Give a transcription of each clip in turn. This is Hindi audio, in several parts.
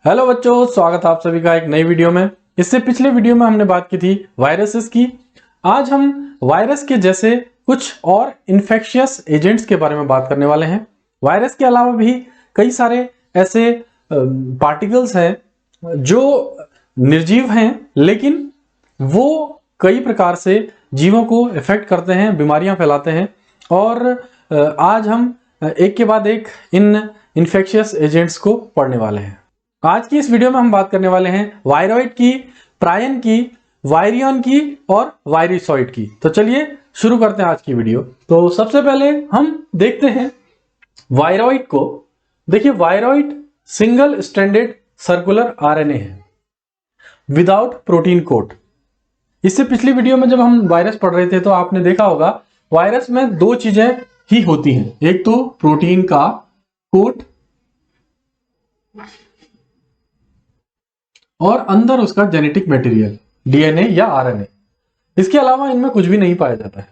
हेलो बच्चों, स्वागत है आप सभी का एक नई वीडियो में। इससे पिछले वीडियो में हमने बात की थी वायरसेस की। आज हम वायरस के जैसे कुछ और इन्फेक्शियस एजेंट्स के बारे में बात करने वाले हैं। वायरस के अलावा भी कई सारे ऐसे पार्टिकल्स हैं जो निर्जीव हैं, लेकिन वो कई प्रकार से जीवों को इफेक्ट करते हैं, बीमारियां फैलाते हैं। और आज हम एक के बाद एक इन इन्फेक्शियस एजेंट्स को पढ़ने वाले हैं। आज की इस वीडियो में हम बात करने वाले हैं वायरॉइड की, प्रायन की, वायरियन की और वायरिसॉइड की। तो चलिए शुरू करते हैं आज की वीडियो। तो सबसे पहले हम देखते हैं वायरॉइड को। देखिए, viroid single stranded circular RNA है विदाउट प्रोटीन कोट। इससे पिछली वीडियो में जब हम वायरस पढ़ रहे थे तो आपने देखा होगा वायरस में दो चीजें ही होती हैं, एक तो प्रोटीन का कोट और अंदर उसका जेनेटिक मटेरियल डीएनए या आरएनए। इसके अलावा इनमें कुछ भी नहीं पाया जाता है।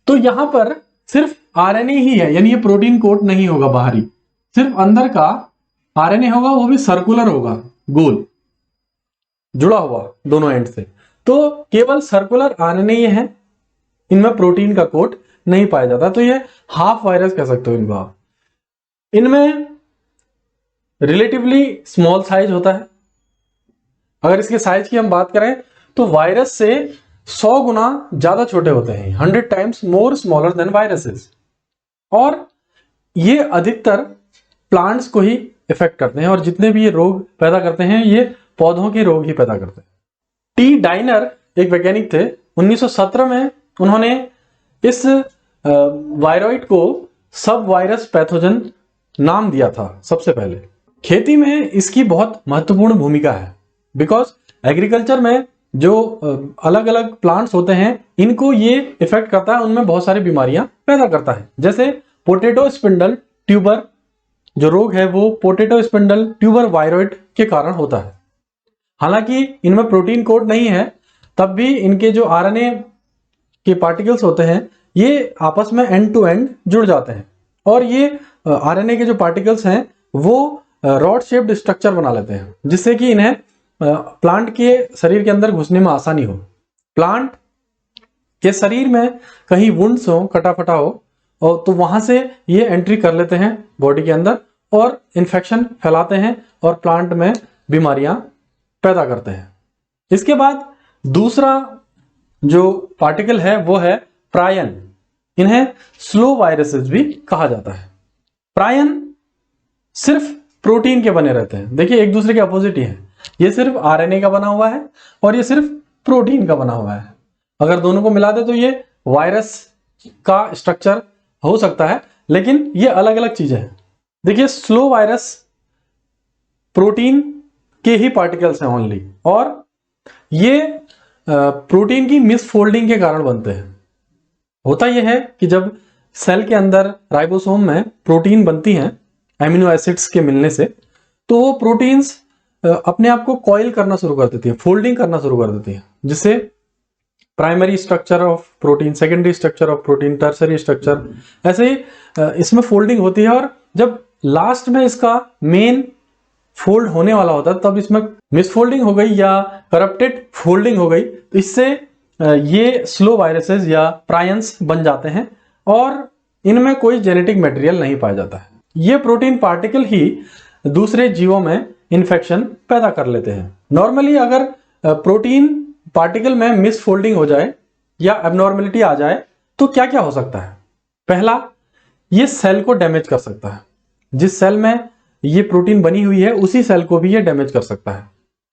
तो यहां पर सिर्फ आरएनए ही है, यानी ये प्रोटीन कोट नहीं होगा बाहरी, सिर्फ अंदर का आरएनए होगा, वो भी सर्कुलर होगा, गोल जुड़ा हुआ दोनों एंड से। तो केवल सर्कुलर आरएनए ये है, इनमें प्रोटीन का कोट नहीं पाया जाता। तो ये हाफ वायरस कह सकते हो इनको आप। इनमें रिलेटिवली स्मॉल साइज होता है। अगर इसके साइज की हम बात करें तो वायरस से 100 गुना ज्यादा छोटे होते हैं, 100 times more smaller than viruses. और ये अधिकतर प्लांट्स को ही इफेक्ट करते हैं, और जितने भी ये रोग पैदा करते हैं ये पौधों के रोग ही पैदा करते हैं। टी डाइनर एक वैज्ञानिक थे, 1917 में उन्होंने इस वायरॉइड को सब वायरस पैथोजन नाम दिया था सबसे पहले। खेती में इसकी बहुत महत्वपूर्ण भूमिका है, बिकॉज एग्रीकल्चर में जो अलग अलग प्लांट्स होते हैं इनको ये इफेक्ट करता है, उनमें बहुत सारी बीमारियां पैदा करता है। जैसे पोटैटो स्पिंडल ट्यूबर जो रोग है वो पोटैटो स्पिंडल ट्यूबर वायरॉइड के कारण होता है। हालांकि इनमें प्रोटीन कोट नहीं है, तब भी इनके जो आरएनए के पार्टिकल्स होते हैं ये आपस में एंड टू एंड जुड़ जाते हैं, और ये आरएनए के जो पार्टिकल्स हैं वो रॉड शेप्ड स्ट्रक्चर बना लेते हैं, जिससे कि इन्हें प्लांट के शरीर के अंदर घुसने में आसानी हो। प्लांट के शरीर में कहीं वुंड्स हो, कटा फटा हो, और तो वहां से ये एंट्री कर लेते हैं बॉडी के अंदर और इन्फेक्शन फैलाते हैं और प्लांट में बीमारियां पैदा करते हैं। इसके बाद दूसरा जो पार्टिकल है वो है प्रायन। इन्हें स्लो वायरसेस भी कहा जाता है। प्रायन सिर्फ प्रोटीन के बने रहते हैं। देखिए, एक दूसरे के अपोजिट ही है। ये सिर्फ आरएनए का बना हुआ है और ये सिर्फ प्रोटीन का बना हुआ है। अगर दोनों को मिला दे तो ये वायरस का स्ट्रक्चर हो सकता है, लेकिन ये अलग अलग चीजें हैं। देखिए, स्लो वायरस प्रोटीन के ही पार्टिकल्स हैं ओनली, और ये प्रोटीन की मिसफोल्डिंग के कारण बनते हैं। होता यह है कि जब सेल के अंदर राइबोसोम में प्रोटीन बनती हैं एमिनो एसिड्स के मिलने से, तो वो प्रोटीन्स अपने आप को कॉइल करना शुरू कर देती है, फोल्डिंग करना शुरू कर देती है, जिससे primary structure of protein, secondary structure of protein, tertiary structure, ऐसे ही इसमें फोल्डिंग होती है। और जब लास्ट में इसका मेन फोल्ड होने वाला होता है तब इसमें मिसफोल्डिंग हो गई या करप्टेड फोल्डिंग हो गई, तो इससे ये स्लो वायरसेस या प्रायंस बन जाते हैं और इनमें कोई जेनेटिक मटेरियल नहीं पाया जाता है। ये प्रोटीन पार्टिकल ही दूसरे जीवों में इन्फेक्शन पैदा कर लेते हैं। नॉर्मली अगर प्रोटीन पार्टिकल में मिसफोल्डिंग हो जाए या एबनॉर्मलिटी आ जाए तो क्या क्या हो सकता है? पहला, ये सेल को डैमेज कर सकता है। जिस सेल में ये प्रोटीन बनी हुई है उसी सेल को भी ये डैमेज कर सकता है,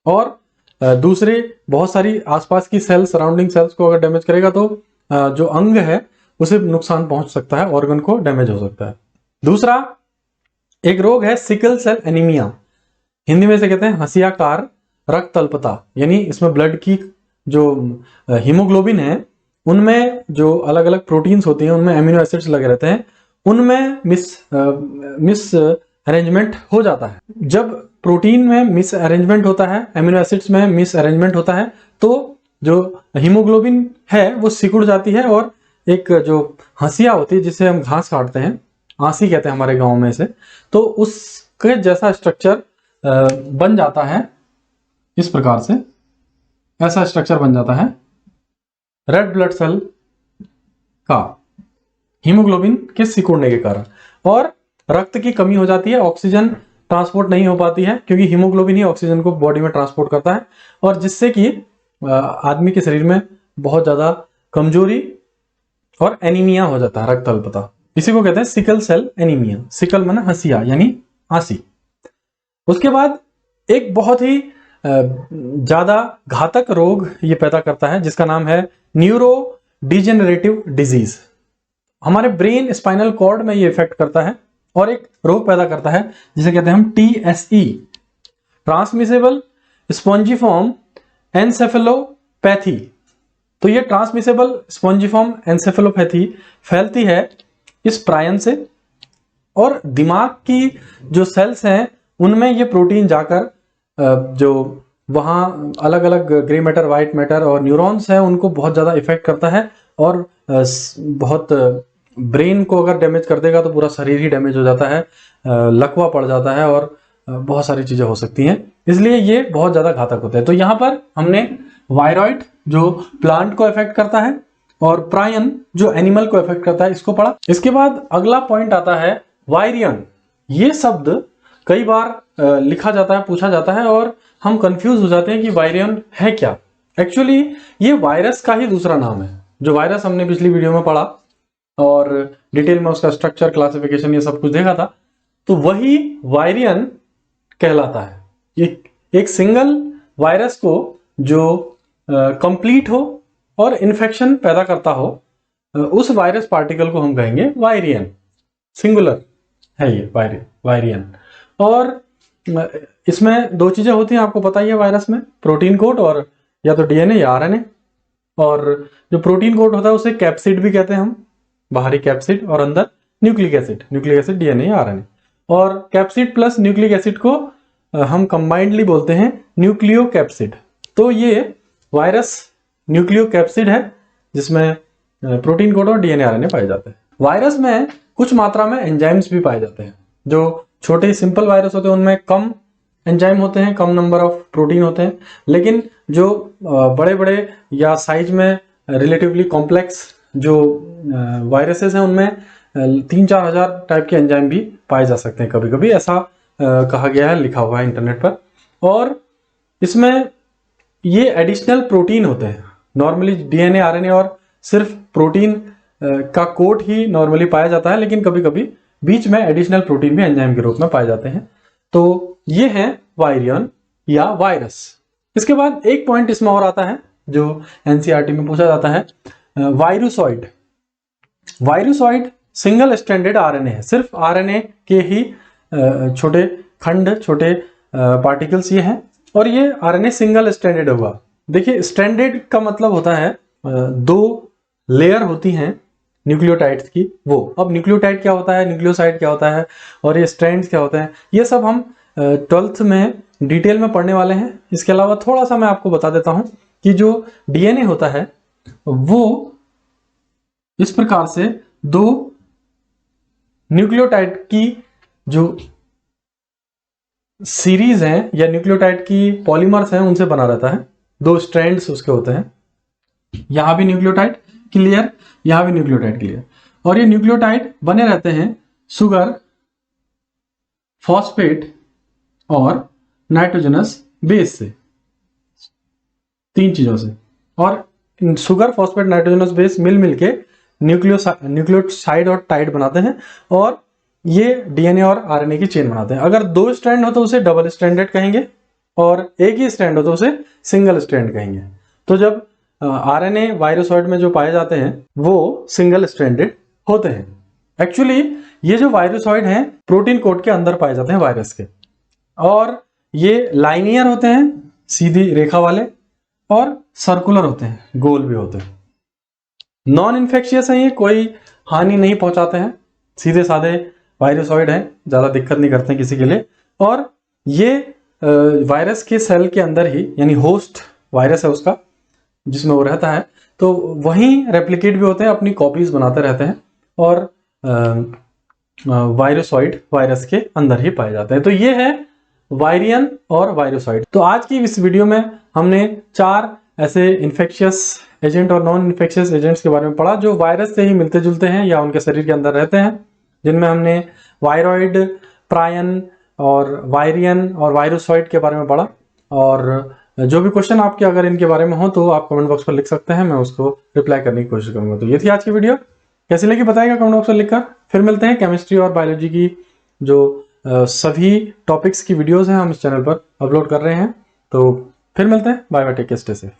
और दूसरे बहुत सारी आसपास की सेल, सराउंडिंग सेल्स को अगर डैमेज करेगा तो जो अंग है उसे नुकसान पहुंच सकता है, ऑर्गन को डैमेज हो सकता है। दूसरा एक रोग है सिकल सेल एनीमिया, हिंदी में से कहते हैं हंसियाकार रक्त अल्पता, यानी इसमें ब्लड की जो हीमोग्लोबिन है उनमें जो अलग अलग प्रोटीन्स होती हैं उनमें एमिनो एसिड्स लगे रहते हैं, उनमें मिस अरेंजमेंट हो जाता है। जब प्रोटीन में मिस अरेंजमेंट होता है, एमिनो एसिड्स में मिस अरेंजमेंट होता है, तो जो हीमोग्लोबिन है वो सिकुड़ जाती है, और एक जो हंसिया होती है जिसे हम घास काटते हैं, आंसी कहते हैं हमारे गांव में से, तो उसके जैसा स्ट्रक्चर बन जाता है इस प्रकार से, ऐसा स्ट्रक्चर बन जाता है रेड ब्लड सेल का हीमोग्लोबिन के सिकुड़ने के कारण, और रक्त की कमी हो जाती है, ऑक्सीजन ट्रांसपोर्ट नहीं हो पाती है क्योंकि हीमोग्लोबिन ही ऑक्सीजन को बॉडी में ट्रांसपोर्ट करता है, और जिससे कि आदमी के शरीर में बहुत ज्यादा कमजोरी और एनीमिया हो जाता है, रक्त अल्पता। इसी को कहते हैं सिकल सेल एनीमिया। सिकल माना हंसिया यानी आंसी। उसके बाद एक बहुत ही ज्यादा घातक रोग ये पैदा करता है जिसका नाम है न्यूरो डिजेनरेटिव डिजीज। हमारे ब्रेन स्पाइनल कॉर्ड में ये इफेक्ट करता है और एक रोग पैदा करता है जिसे कहते हैं हम TSE, ट्रांसमिसेबल स्पॉन्जिफॉर्म एनसेफेलोपैथी। तो ये ट्रांसमिसेबल स्पॉन्जिफॉर्म एनसेफेलोपैथी फैलती है इस प्रायन से, और दिमाग की जो सेल्स हैं उनमें ये प्रोटीन जाकर जो वहाँ अलग अलग ग्रे मैटर, व्हाइट मैटर और न्यूरॉन्स हैं उनको बहुत ज़्यादा इफेक्ट करता है, और बहुत ब्रेन को अगर डैमेज कर देगा तो पूरा शरीर ही डैमेज हो जाता है, लकवा पड़ जाता है और बहुत सारी चीज़ें हो सकती हैं, इसलिए ये बहुत ज़्यादा घातक होता है। तो यहाँ पर हमने वायरॉइड जो प्लांट को इफेक्ट करता है और प्रायन जो एनिमल को इफेक्ट करता है इसको पढ़ा। इसके बाद अगला पॉइंट आता है वायरियन। ये शब्द कई बार लिखा जाता है, पूछा जाता है और हम कंफ्यूज हो जाते हैं कि वायरियन है क्या। एक्चुअली ये वायरस का ही दूसरा नाम है। जो वायरस हमने पिछली वीडियो में पढ़ा और डिटेल में उसका स्ट्रक्चर, क्लासिफिकेशन ये सब कुछ देखा था, तो वही वायरियन कहलाता है। ये एक सिंगल वायरस को जो कंप्लीट हो और इन्फेक्शन पैदा करता हो, उस वायरस पार्टिकल को हम कहेंगे वायरियन। सिंगुलर है ये वायरियन। और इसमें दो चीजें होती हैं, आपको पता ही है वायरस में, प्रोटीन कोड और या तो DNA या RNA। और जो प्रोटीन कोड होता है उसे कैप्सिड भी कहते हैं हम, बाहरी कैप्सिड, और अंदर न्यूक्लिक एसिड DNA या RNA। और कैप्सिड प्लस न्यूक्लिक एसिड को हम कंबाइंडली बोलते हैं न्यूक्लियोकैप्सिड। तो ये वायरस न्यूक्लियोकैप्सिड है जिसमें प्रोटीन कोड और DNA RNA पाए जाते हैं। वायरस में कुछ मात्रा में एंजाइम्स भी पाए जाते हैं। जो छोटे सिंपल वायरस होते हैं उनमें कम एंजाइम होते हैं, कम नंबर ऑफ प्रोटीन होते हैं, लेकिन जो बड़े बड़े या साइज में रिलेटिवली कॉम्प्लेक्स जो वायरसेस हैं उनमें 3-4 हजार टाइप के एंजाइम भी पाए जा सकते हैं। कभी कभी ऐसा कहा गया है, लिखा हुआ है इंटरनेट पर। और इसमें ये एडिशनल प्रोटीन होते हैं। नॉर्मली DNA RNA और सिर्फ प्रोटीन का कोट ही नॉर्मली पाया जाता है, लेकिन कभी कभी बीच में एडिशनल प्रोटीन भी एंजाइम के रूप में पाए जाते हैं। तो ये है वायरियन या वायरस। इसके बाद एक पॉइंट इसमें और आता है जो NCERT में पूछा जाता है, वायरुसॉइड। वायरुसॉइड सिंगल स्ट्रैंडेड RNA है, सिर्फ RNA के ही छोटे खंड, छोटे पार्टिकल्स ये हैं, और ये RNA सिंगल स्ट्रैंडेड होगा। देखिए स्ट्रैंडेड का मतलब होता है दो लेयर होती हैं न्यूक्लियोटाइड्स की, वो। अब न्यूक्लियोटाइड क्या होता है, न्यूक्लियोसाइड क्या होता है, और ये स्ट्रैंड्स क्या होते हैं, ये सब हम 12th में डिटेल में पढ़ने वाले हैं। इसके अलावा थोड़ा सा मैं आपको बता देता हूं कि जो DNA होता है वो इस प्रकार से दो न्यूक्लियोटाइड की जो सीरीज हैं या न्यूक्लियोटाइड की पॉलीमर्स हैं उनसे बना रहता है। दो स्ट्रैंड्स उसके होते हैं, यहां भी न्यूक्लियोटाइड क्लियर, यहां भी न्यूक्लियोटाइड क्लियर, और ये न्यूक्लियोटाइड बने रहते हैं शुगर, फॉस्फेट और नाइट्रोजनस बेस से, तीन चीजों से। और शुगर, फॉस्फेट, नाइट्रोजनस बेस मिल मिलके न्यूक्लियोसाइड और टाइड बनाते हैं, और ये DNA और RNA की चेन बनाते हैं। अगर दो स्ट्रैंड हो तो उसे डबल स्ट्रैंडेड कहेंगे, और एक ही स्ट्रैंड हो तो उसे सिंगल स्ट्रैंड कहेंगे। तो जब RNA वायरसॉइड में जो पाए जाते हैं वो सिंगल स्ट्रैंडेड होते हैं। एक्चुअली ये जो वायरसॉइड हैं प्रोटीन कोट के अंदर पाए जाते हैं वायरस के, और ये लाइनियर होते हैं, सीधी रेखा वाले, और सर्कुलर होते हैं, गोल भी होते हैं। नॉन इन्फेक्शियस है, ये कोई हानि नहीं पहुंचाते हैं, सीधे साधे वायरसॉइड हैं, ज्यादा दिक्कत नहीं करते हैं किसी के लिए। और ये वायरस के सेल के अंदर ही, यानी होस्ट वायरस है उसका जिसमें वो रहता है, तो वहीं रेप्लिकेट भी होते हैं, अपनी कॉपीज बनाते रहते हैं, और वायरसॉइड वायरस के अंदर ही पाए जाते हैं। तो ये है वायरियन और वायरोसाइट। तो आज की इस वीडियो में हमने 4 ऐसे इन्फेक्शियस एजेंट और नॉन इन्फेक्शियस एजेंट्स के बारे में पढ़ा जो वायरस से ही मिलते जुलते हैं या उनके शरीर के अंदर रहते हैं, जिनमें हमने वायरॉइड, प्रायन और वायरियन और वायरोसाइट के बारे में पढ़ा। और जो भी क्वेश्चन आपके अगर इनके बारे में हो तो आप कमेंट बॉक्स पर लिख सकते हैं, मैं उसको रिप्लाई करने की कोशिश करूंगा। तो ये थी आज की वीडियो, कैसी लगी बताइएगा कमेंट बॉक्स में लिखकर। फिर मिलते हैं केमिस्ट्री और बायोलॉजी की जो सभी टॉपिक्स की वीडियोस हैं हम इस चैनल पर अपलोड कर रहे हैं। तो फिर मिलते हैं, bye bye, take care, stay safe.